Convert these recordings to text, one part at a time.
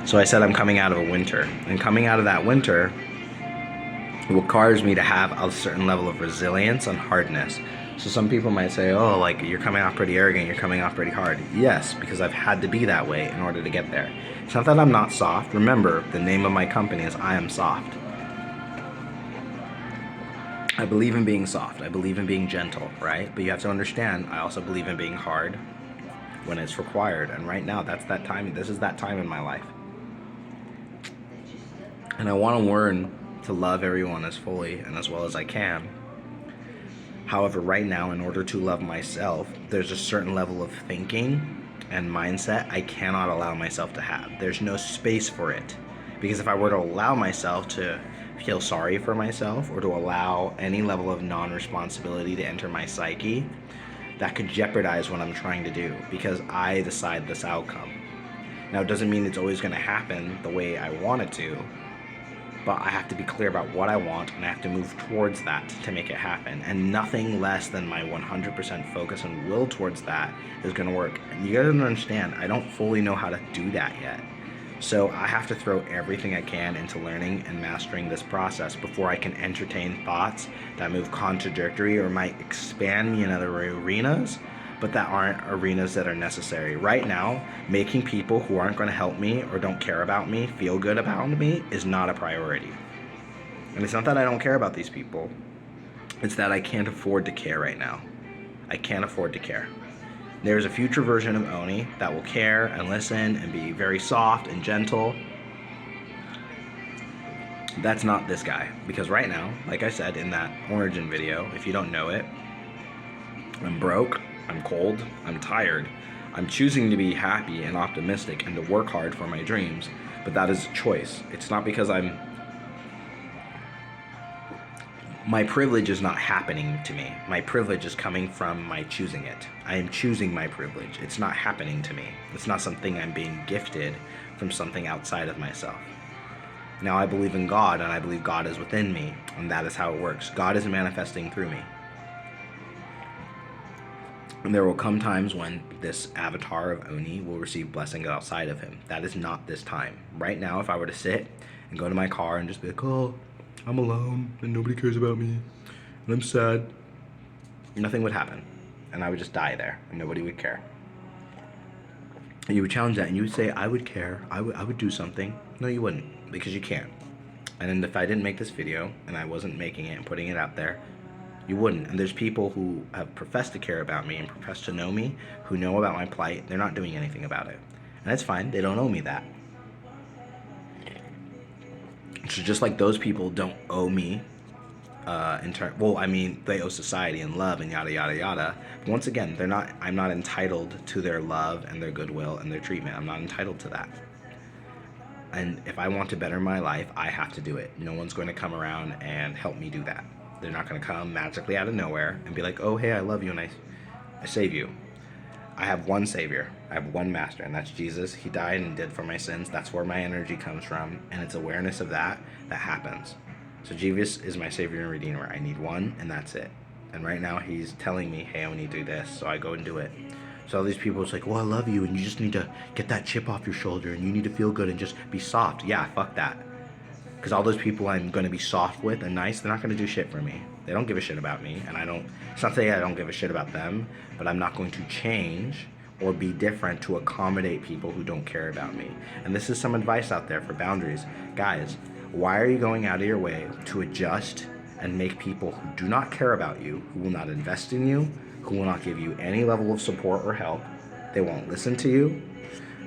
So I said I'm coming out of a winter. And coming out of that winter requires me to have a certain level of resilience and hardness. So some people might say, oh, like, you're coming off pretty arrogant, you're coming off pretty hard. Yes, because I've had to be that way in order to get there. It's not that I'm not soft. Remember, the name of my company is I Am Soft. I believe in being soft. I believe in being gentle, right? But you have to understand, I also believe in being hard when it's required. And right now, that's that time. This is that time in my life. And I want to learn to love everyone as fully and as well as I can. However, right now, in order to love myself, there's a certain level of thinking and mindset I cannot allow myself to have. There's no space for it. Because if I were to allow myself to feel sorry for myself or to allow any level of non-responsibility to enter my psyche, that could jeopardize what I'm trying to do because I decide this outcome. Now, it doesn't mean it's always going to happen the way I want it to, but I have to be clear about what I want and I have to move towards that to make it happen. And nothing less than my 100% focus and will towards that is going to work. And you gotta understand, I don't fully know how to do that yet. So I have to throw everything I can into learning and mastering this process before I can entertain thoughts that move contradictory or might expand me in other arenas, but that aren't arenas that are necessary. Right now, making people who aren't going to help me or don't care about me feel good about me is not a priority. And it's not that I don't care about these people. It's that I can't afford to care right now. I can't afford to care. There's a future version of Oni that will care and listen and be very soft and gentle. That's not this guy. Because right now, like I said in that origin video, if you don't know it, I'm broke, I'm cold, I'm tired. I'm choosing to be happy and optimistic and to work hard for my dreams. But that is a choice. It's not because my privilege is not happening to me. My privilege is coming from my choosing it. I am choosing my privilege. It's not happening to me. It's not something I'm being gifted from something outside of myself. Now, I believe in God, and I believe God is within me, and that is how it works. God is manifesting through me. And there will come times when this avatar of Oni will receive blessings outside of him. That is not this time. Right now, if I were to sit and go to my car and just be like, oh, I'm alone and nobody cares about me and I'm sad, nothing would happen. And I would just die there and nobody would care. And you would challenge that and you would say, I would care. I would do something. No, you wouldn't, because you can't. And then if I didn't make this video and I wasn't making it and putting it out there, you wouldn't. And there's people who have professed to care about me and professed to know me, who know about my plight. They're not doing anything about it. And that's fine. They don't owe me that. So just like those people don't owe me they owe society and love and yada yada yada. But once again, I'm not entitled to their love and their goodwill and their treatment. I'm not entitled to that. And if I want to better my life, I have to do it. No one's going to come around and help me do that. They're not going to come magically out of nowhere and be like, oh, hey, I love you and I save you. I have one Savior. I have one Master, and that's Jesus. He died and did for my sins. That's where my energy comes from, and it's awareness of that happens. So Jesus is my Savior and Redeemer. I need one, and that's it. And right now, he's telling me, hey, I need to do this, so I go and do it. So all these people, it's like, well, I love you, and you just need to get that chip off your shoulder, and you need to feel good and just be soft. Yeah, fuck that. Because all those people I'm going to be soft with and nice, they're not going to do shit for me. They don't give a shit about me, and it's not saying I don't give a shit about them, but I'm not going to change or be different to accommodate people who don't care about me. And this is some advice out there for boundaries. Guys, why are you going out of your way to adjust and make people who do not care about you, who will not invest in you, who will not give you any level of support or help, they won't listen to you,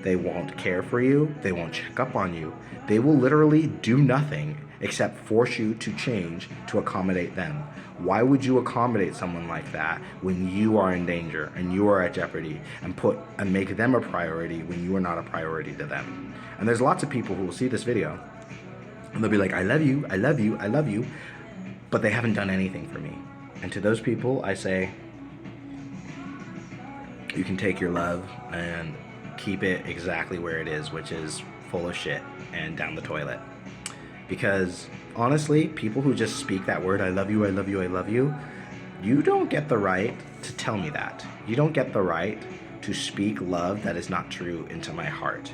they won't care for you, they won't check up on you, they will literally do nothing except force you to change to accommodate them. Why would you accommodate someone like that when you are in danger and you are at jeopardy and make them a priority when you are not a priority to them? And there's lots of people who will see this video and they'll be like, I love you, I love you, I love you, but they haven't done anything for me. And to those people, I say, you can take your love and keep it exactly where it is, which is full of shit and down the toilet. Because honestly, people who just speak that word, I love you, I love you, I love you, you don't get the right to tell me that. You don't get the right to speak love that is not true into my heart.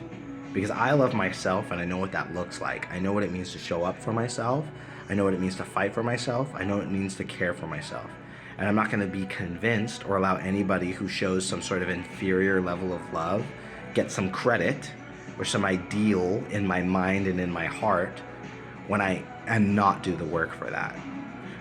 Because I love myself and I know what that looks like. I know what it means to show up for myself. I know what it means to fight for myself. I know what it means to care for myself. And I'm not going to be convinced or allow anybody who shows some sort of inferior level of love get some credit or some ideal in my mind and in my heart when I am not do the work for that.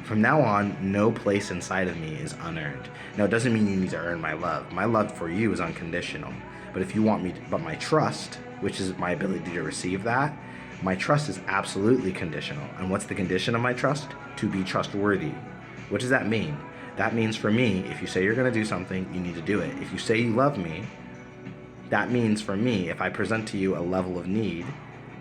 From now on, no place inside of me is unearned. Now, it doesn't mean you need to earn my love. My love for you is unconditional. But if you want me to, but my trust, which is my ability to receive that, my trust is absolutely conditional. And what's the condition of my trust? To be trustworthy. What does that mean? That means for me, if you say you're going to do something, you need to do it. If you say you love me, that means for me, if I present to you a level of need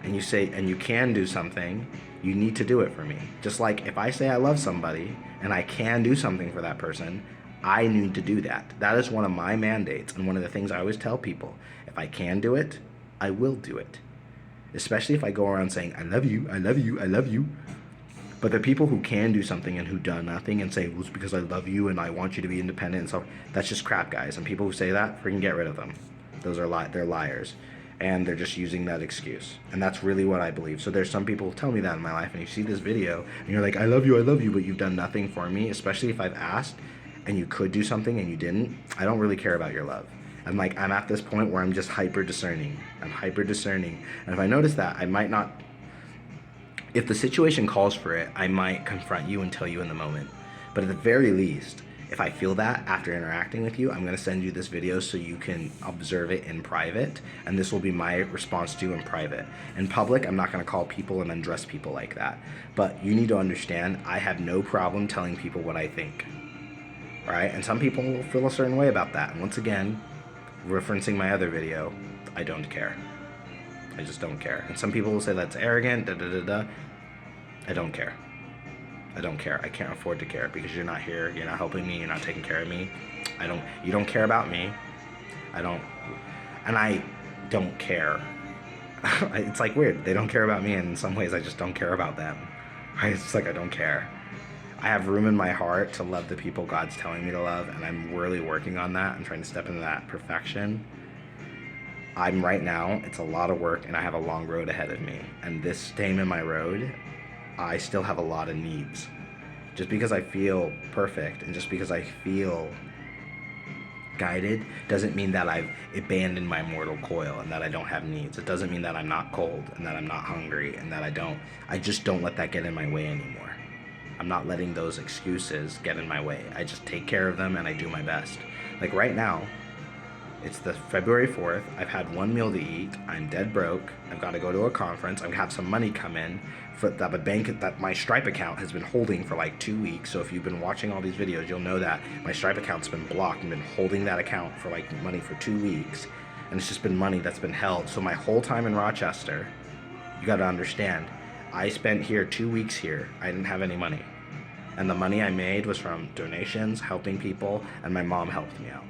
and you say, and you can do something, you need to do it for me. Just like if I say I love somebody and I can do something for that person, I need to do that. That is one of my mandates and one of the things I always tell people. If I can do it, I will do it. Especially if I go around saying, I love you, I love you, I love you. But the people who can do something and who do nothing and say, well, it's because I love you and I want you to be independent and so, that's just crap, guys. And people who say that, freaking get rid of them. Those are they're liars. And they're just using that excuse. And that's really what I believe. So there's some people who tell me that in my life, and you see this video, and you're like, I love you, but you've done nothing for me, especially if I've asked, and you could do something and you didn't. I don't really care about your love. I'm at this point where I'm just hyper discerning. I'm hyper discerning. And if I notice that, I might not, if the situation calls for it, I might confront you and tell you in the moment. But at the very least, if I feel that after interacting with you, I'm going to send you this video so you can observe it in private, and this will be my response to you in private. In public, I'm not going to call people and undress people like that. But you need to understand, I have no problem telling people what I think. All right? And some people will feel a certain way about that. And once again, referencing my other video, I don't care. I just don't care. And some people will say that's arrogant, da-da-da-da. I don't care. I don't care. I can't afford to care because you're not here. You're not helping me. You're not taking care of me. You don't care about me. I don't care. It's like weird. They don't care about me, and in some ways I just don't care about them. Right? It's like I don't care. I have room in my heart to love the people God's telling me to love, and I'm really working on that and trying to step into that perfection. Right now, it's a lot of work, and I have a long road ahead of me. And this time in my road, I still have a lot of needs. Just because I feel perfect and just because I feel guided doesn't mean that I've abandoned my mortal coil and that I don't have needs. It doesn't mean that I'm not cold and that I'm not hungry and that I just don't let that get in my way anymore. I'm not letting those excuses get in my way. I just take care of them and I do my best. Like right now, it's the February 4th. I've had one meal to eat. I'm dead broke. I've got to go to a conference. I have some money come in for that a bank that my Stripe account has been holding for like 2 weeks. So if you've been watching all these videos, you'll know that my Stripe account's been blocked and been holding that account for like money for 2 weeks. And it's just been money that's been held. So my whole time in Rochester, you got to understand, I spent here 2 weeks here. I didn't have any money. And the money I made was from donations, helping people, and my mom helped me out.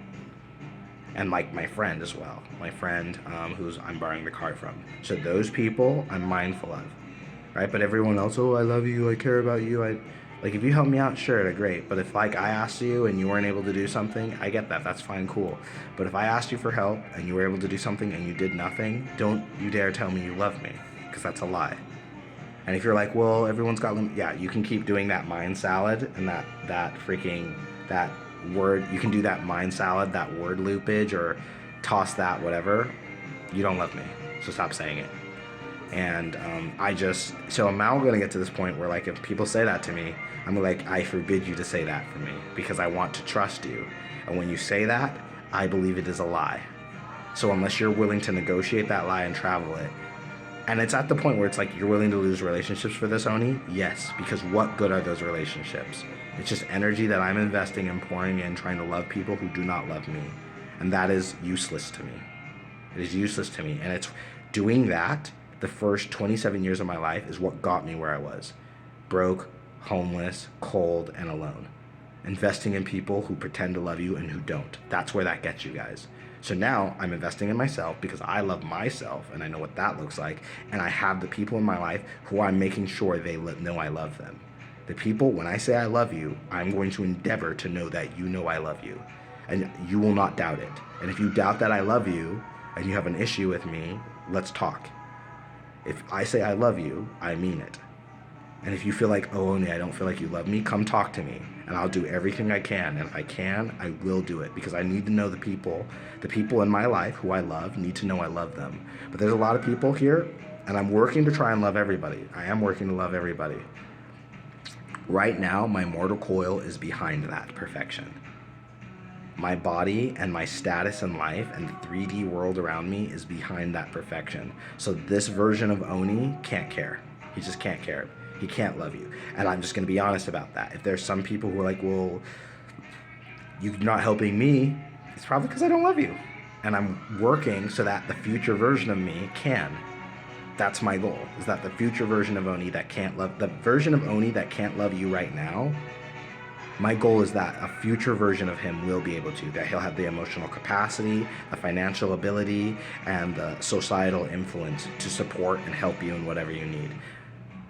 And like my friend as well. My friend who's I'm borrowing the car from. So those people I'm mindful of. Right? But everyone else, oh, I love you, I care about you. Like if you help me out, sure, great. But if like I asked you and you weren't able to do something, I get that. That's fine, cool. But if I asked you for help and you were able to do something and you did nothing, don't you dare tell me you love me. Because that's a lie. And if you're like, well, everyone's got yeah, you can keep doing that mind salad and that word, you can do that mind salad, that word loopage, or toss that, whatever. You don't love me, so stop saying it. And so I'm now gonna get to this point where like if people say that to me, I'm like, I forbid you to say that for me because I want to trust you. And when you say that, I believe it is a lie. So unless you're willing to negotiate that lie and travel it, and it's at the point where it's like you're willing to lose relationships for this, Onyie? Yes, because what good are those relationships? It's just energy that I'm investing and pouring in, trying to love people who do not love me. And that is useless to me. It is useless to me. And it's doing that, the first 27 years of my life, is what got me where I was. Broke, homeless, cold, and alone. Investing in people who pretend to love you and who don't. That's where that gets you guys. So now I'm investing in myself because I love myself and I know what that looks like. And I have the people in my life who I'm making sure they know I love them. The people, when I say I love you, I'm going to endeavor to know that you know I love you. And you will not doubt it. And if you doubt that I love you and you have an issue with me, let's talk. If I say I love you, I mean it. And if you feel like, oh, Onyie, I don't feel like you love me, come talk to me. And I'll do everything I can. And if I can, I will do it. Because I need to know the people in my life who I love need to know I love them. But there's a lot of people here, and I'm working to try and love everybody. I am working to love everybody. Right now, my mortal coil is behind that perfection. My body and my status in life and the 3D world around me is behind that perfection. So this version of Onyie can't care. He just can't care. He can't love you. And I'm just going to be honest about that. If there's some people who are like, well, you're not helping me, it's probably because I don't love you. And I'm working so that the future version of me can. That's my goal, is that the future version of Onyie that can't love, the version of Onyie that can't love you right now, my goal is that a future version of him will be able to, that he'll have the emotional capacity, the financial ability, and the societal influence to support and help you in whatever you need.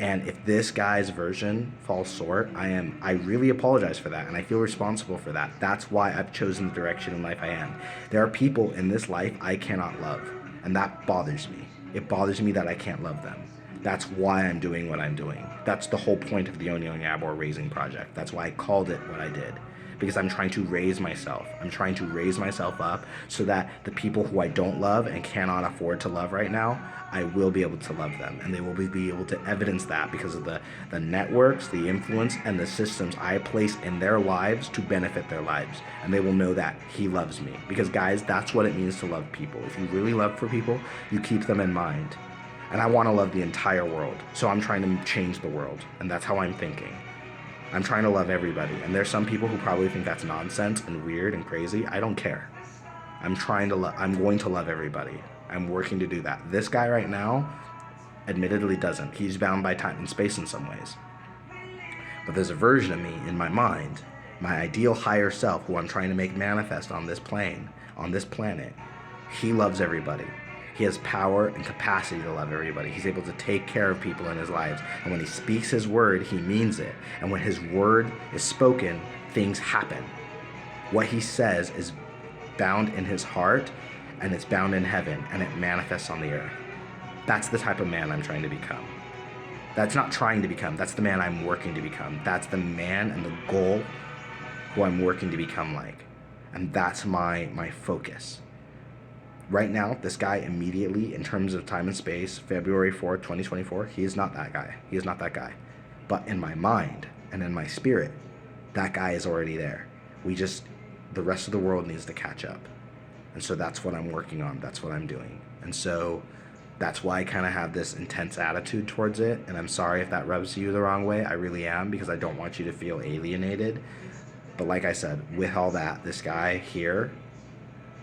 And if this guy's version falls short, I really apologize for that, and I feel responsible for that. That's why I've chosen the direction in life I am. There are people in this life I cannot love, and that bothers me. It bothers me that I can't love them. That's why I'm doing what I'm doing. That's the whole point of the Onyie Onyeabor Raising Project. That's why I called it what I did. Because I'm trying to raise myself. I'm trying to raise myself up so that the people who I don't love and cannot afford to love right now, I will be able to love them. And they will be able to evidence that because of the networks, the influence, and the systems I place in their lives to benefit their lives. And they will know that he loves me. Because guys, that's what it means to love people. If you really love for people, you keep them in mind. And I want to love the entire world. So I'm trying to change the world. And that's how I'm thinking. I'm trying to love everybody. And there's some people who probably think that's nonsense and weird and crazy. I don't care. I'm going to love everybody. I'm working to do that. This guy right now, admittedly doesn't. He's bound by time and space in some ways. But there's a version of me in my mind, my ideal higher self, who I'm trying to make manifest on this plane, on this planet. He loves everybody. He has power and capacity to love everybody. He's able to take care of people in his lives. And when he speaks his word, he means it. And when his word is spoken, things happen. What he says is bound in his heart, and it's bound in heaven, and it manifests on the earth. That's the type of man I'm trying to become. That's not trying to become. That's the man I'm working to become. That's the man and the goal who I'm working to become like. And that's my focus. Right now, this guy immediately, in terms of time and space, February 4th, 2024, he is not that guy. He is not that guy. But in my mind and in my spirit, that guy is already there. The rest of the world needs to catch up. And so that's what I'm working on. That's what I'm doing. And so that's why I kind of have this intense attitude towards it. And I'm sorry if that rubs you the wrong way. I really am, because I don't want you to feel alienated. But like I said, with all that, this guy here,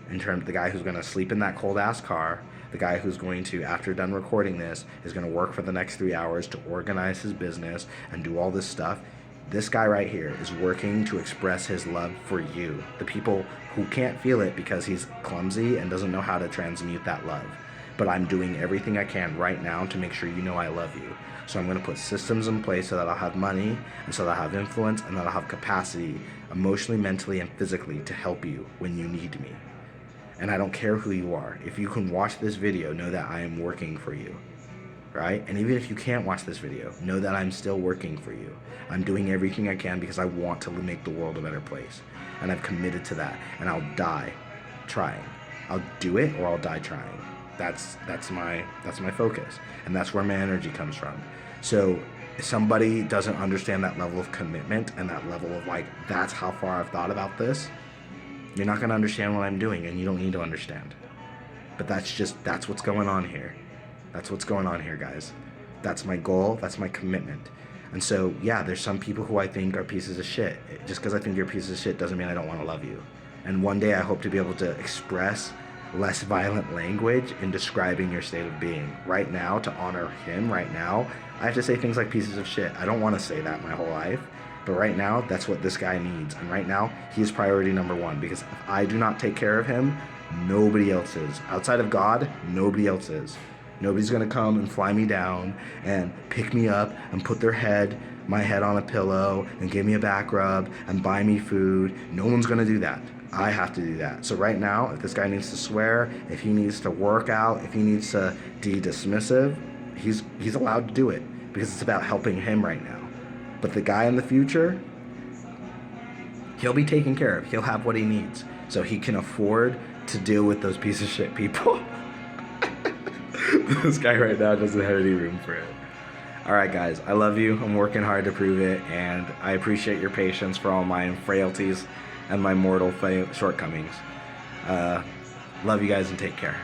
in terms of the guy who's going to sleep in that cold ass car, the guy who's going to, after done recording this, is going to work for the next 3 hours to organize his business and do all this stuff. This guy right here is working to express his love for you, the people who can't feel it because he's clumsy and doesn't know how to transmute that love. But I'm doing everything I can right now to make sure you know I love you. So I'm going to put systems in place so that I'll have money, and so that I'll have influence, and that I'll have capacity, emotionally, mentally, and physically, to help you when you need me. And I don't care who you are. If you can watch this video, know that I am working for you, right? And even if you can't watch this video, know that I'm still working for you. I'm doing everything I can because I want to make the world a better place. And I've committed to that. And I'll die trying. I'll do it or I'll die trying. That's my focus. And that's where my energy comes from. So if somebody doesn't understand that level of commitment and that level of like, that's how far I've thought about this, you're not going to understand what I'm doing, and you don't need to understand. But that's what's going on here. That's what's going on here, guys. That's my goal. That's my commitment. And so, yeah, there's some people who I think are pieces of shit. Just because I think you're pieces of shit doesn't mean I don't want to love you. And one day I hope to be able to express less violent language in describing your state of being. Right now, to honor him right now, I have to say things like pieces of shit. I don't want to say that my whole life. But right now, that's what this guy needs. And right now, he is priority number one. Because if I do not take care of him, nobody else is. Outside of God, nobody else is. Nobody's going to come and fly me down and pick me up and put my head on a pillow and give me a back rub and buy me food. No one's going to do that. I have to do that. So right now, if this guy needs to swear, if he needs to work out, if he needs to be dismissive, he's allowed to do it because it's about helping him right now. But the guy in the future, he'll be taken care of. He'll have what he needs. So he can afford to deal with those piece of shit people. This guy right now doesn't have any room for it. All right, guys, I love you. I'm working hard to prove it, and I appreciate your patience for all my frailties and my mortal shortcomings. Love you guys and take care.